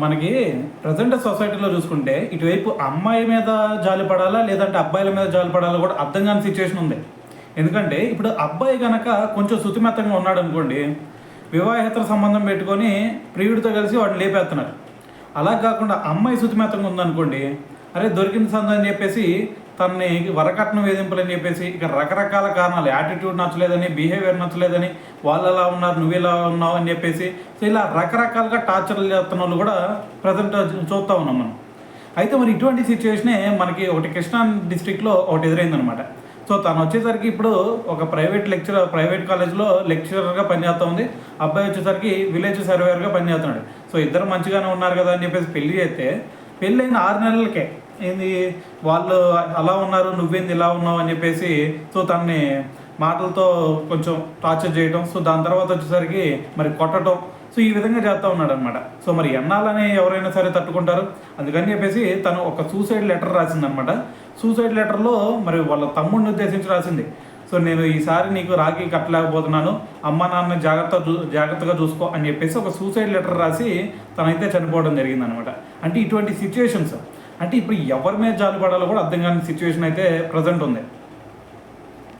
మనకి ప్రజెంట్ సొసైటీలో చూసుకుంటే ఇటువైపు అమ్మాయి మీద జాలి పడాలా లేదంటే అబ్బాయిల మీద జాలి పడాలా కూడా అర్థం కాని సిచ్యువేషన్ ఉంది. ఎందుకంటే ఇప్పుడు అబ్బాయి కనుక కొంచెం శుతిమెత్తంగా ఉన్నాడు అనుకోండి, వివాహేతర సంబంధం పెట్టుకొని ప్రియుడితో కలిసి వాడిని లేపేస్తున్నారు. అలా కాకుండా అమ్మాయి శుతిమెత్తంగా ఉందనుకోండి, అరే దొరికింది సంద అని చెప్పేసి తనని వరకట్నం వేధింపులు అని చెప్పేసి ఇక రకరకాల కారణాలు, యాటిట్యూడ్ నచ్చలేదని, బిహేవియర్ నచ్చలేదని, వాళ్ళు ఎలా ఉన్నారు నువ్వు ఇలా ఉన్నావు అని చెప్పేసి సో ఇలా రకరకాలుగా టార్చర్లు చేస్తున్న వాళ్ళు కూడా ప్రజెంట్ చూస్తూ ఉన్నాం మనం. అయితే మరి ఇటువంటి సిచ్యువేషనే మనకి ఒకటి కృష్ణా డిస్ట్రిక్ట్లో ఒకటి ఎదురైందనమాట. సో తను వచ్చేసరికి ఇప్పుడు ఒక ప్రైవేట్ కాలేజ్లో లెక్చరర్గా పనిచేస్తూ ఉంది. అబ్బాయి వచ్చేసరికి విలేజ్ సర్వేయర్గా పనిచేస్తున్నాడు. సో ఇద్దరు మంచిగానే ఉన్నారు కదా అని చెప్పేసి పెళ్లి చేస్తే పెళ్ళైన 6 నెలలకే ఏంది వాళ్ళు అలా ఉన్నారు నువ్వేంది ఇలా ఉన్నావు అని చెప్పేసి సో తనని మాటలతో కొంచెం టార్చర్ చేయడం, సో దాని తర్వాత వచ్చేసరికి మరి కొట్టడం, సో ఈ విధంగా చేస్తూ ఉన్నాడు అనమాట. సో మరి ఎన్నాలని ఎవరైనా సరే తట్టుకుంటారు. అందుకని చెప్పేసి తను ఒక సూసైడ్ లెటర్ రాసిందనమాట. సూసైడ్ లెటర్లో మరి వాళ్ళ తమ్ముడిని ఉద్దేశించి రాసింది. సో నేను ఈసారి నీకు రాఖీ కట్టలేకపోతున్నాను, అమ్మ నాన్న జాగ్రత్తగా చూసుకో అని చెప్పేసి ఒక సూసైడ్ లెటర్ రాసి తనైతే చనిపోవడం జరిగిందనమాట. అంటే ఇటువంటి సిచ్యువేషన్స్ అంటే ఇప్పుడు ఎవరి మీద జాలి పడాలో కూడా అర్థం కాని సిచ్యువేషన్ అయితే ప్రజెంట్ ఉంది.